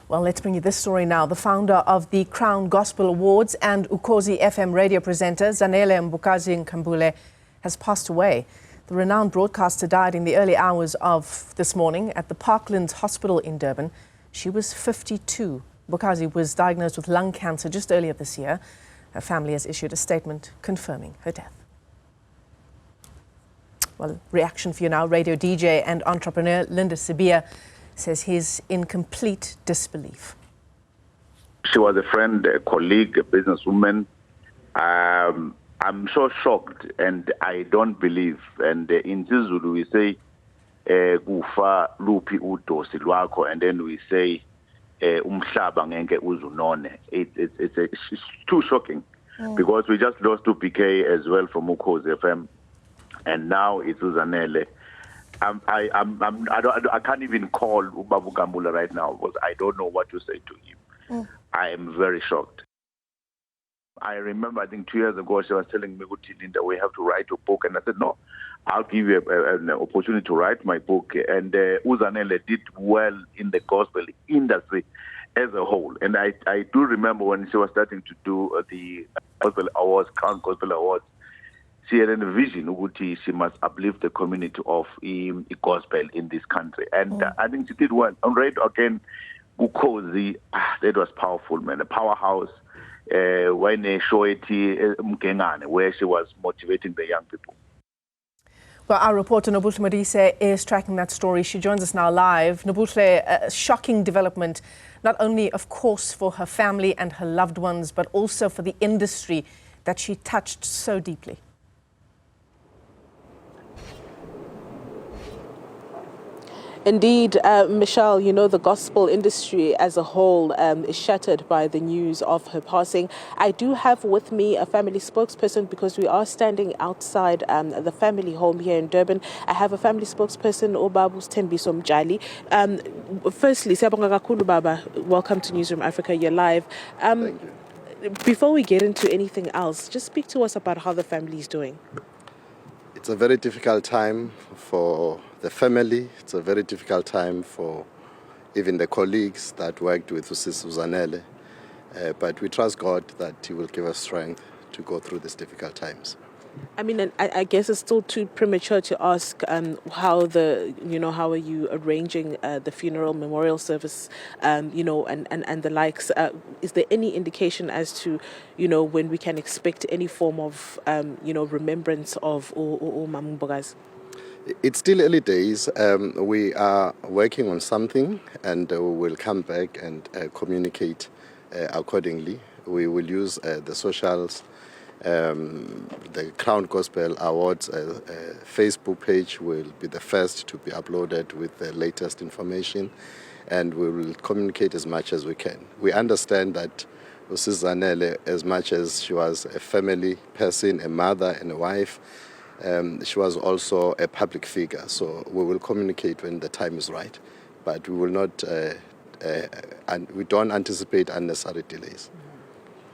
Well, let's bring you this story now. The founder of the Crown Gospel Awards and Ukhozi FM radio presenter, Zanele Mbokazi Nkambule, has passed away. The renowned broadcaster died in the early hours of this morning at the Parklands hospital in Durban. She was 52. Mbokazi was diagnosed with lung cancer just earlier this year. Her family has issued a statement confirming her death. Well, reaction for you now. Radio DJ and entrepreneur Linda Sibia says he's in complete disbelief. She was a friend, a colleague, a businesswoman. I'm so shocked and I don't believe. And in Zulu we say, "Kufa lupi udosi lwakho," and then we say, "Umhlaba ngeke uzunone." It's too shocking because we just lost to PK as well from Ukhozi FM, and now it's Zanele. I can't even call Ubabu Nkambule right now because I don't know what to say to him. I am very shocked. I remember, I think 2 years ago, she was telling me, Linda, we have to write a book. And I said, no, I'll give you an opportunity to write my book. And Zanele did well in the gospel industry as a whole. And I do remember when she was starting to do the Gospel Awards, Crown Gospel Awards, she had a vision she must uplift the community of gospel in this country. And I think she did well. On radio again, Ukhozi, that was powerful, man. A powerhouse. When they show it where she was motivating the young people. Well, our reporter Nobuhle Modise is tracking that story. She joins us now live. Nobuhle, a shocking development, not only, of course, for her family and her loved ones, but also for the industry that she touched so deeply. Indeed, Michelle, you know, the gospel industry as a whole is shattered by the news of her passing. I do have with me a family spokesperson because we are standing outside the family home here in Durban. I have a family spokesperson, Obabus Tembiso Mjali. Firstly, Siyabonga kakhulu Baba, welcome to Newzroom Afrika, you're live. Thank you. Before we get into anything else, just speak to us about how the family is doing. It's a very difficult time for the family. It's a very difficult time for even the colleagues that worked with Zanele. But we trust God that He will give us strength to go through these difficult times. I mean, and I guess it's still too premature to ask how are you arranging the funeral memorial service, and the likes. Is there any indication as to, when we can expect any form of, remembrance of Mama Mbokazi? It's still early days. We are working on something and we will come back and communicate accordingly. We will use the socials. The Crown Gospel Awards Facebook page will be the first to be uploaded with the latest information, and we will communicate as much as we can. We understand that Zanele, as much as she was a family person, a mother and a wife, she was also a public figure, so we will communicate when the time is right, but we will not and we don't anticipate unnecessary delays.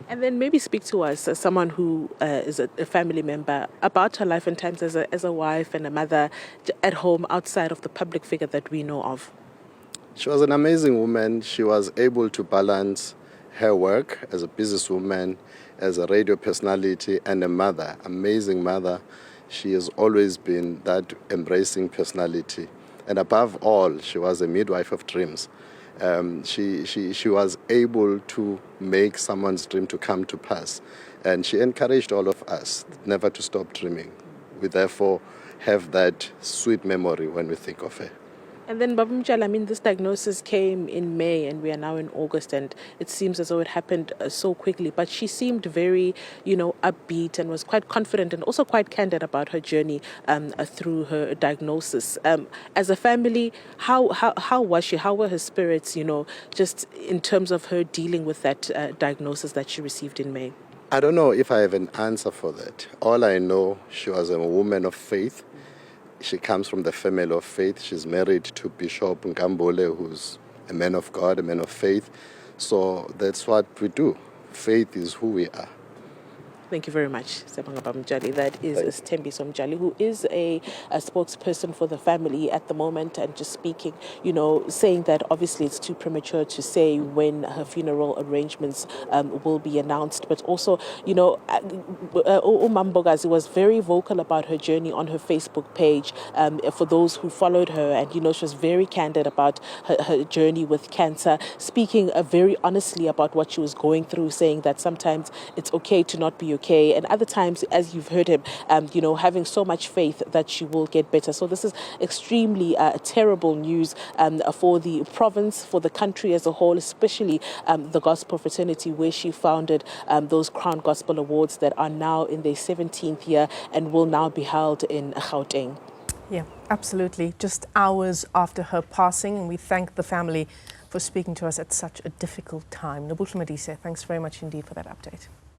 And then maybe speak to us as someone who is a family member about her life and times as a wife and a mother at home outside of the public figure that we know of. She was an amazing woman. She was able to balance her work as a businesswoman, as a radio personality, and a mother, amazing mother. She has always been that embracing personality. And above all, she was a midwife of dreams. She was able to make someone's dream to come to pass. And she encouraged all of us never to stop dreaming. We therefore have that sweet memory when we think of her. And then, Baba Mjala, I mean, this diagnosis came in May and we are now in August, and it seems as though it happened so quickly. But she seemed very, upbeat and was quite confident and also quite candid about her journey through her diagnosis. As a family, how was she? How were her spirits, just in terms of her dealing with that diagnosis that she received in May? I don't know if I have an answer for that. All I know, she was a woman of faith. She comes from the family of faith. She's married to Bishop Nkambule, who's a man of God, a man of faith. So that's what we do. Faith is who we are. Thank you very much, Sebangaba Mjali. That is Thembiso Mjali, who is a spokesperson for the family at the moment, and just speaking, saying that obviously it's too premature to say when her funeral arrangements will be announced. But also, Mbokazi was very vocal about her journey on her Facebook page for those who followed her. And, she was very candid about her journey with cancer, speaking very honestly about what she was going through, saying that sometimes it's okay to not be okay. And other times, as you've heard him, having so much faith that she will get better. So this is extremely terrible news for the province, for the country as a whole, especially the gospel fraternity where she founded those Crown Gospel Awards that are now in their 17th year and will now be held in Gauteng. Yeah, absolutely. Just hours after her passing, and we thank the family for speaking to us at such a difficult time. Nobuhle, Modise, thanks very much indeed for that update.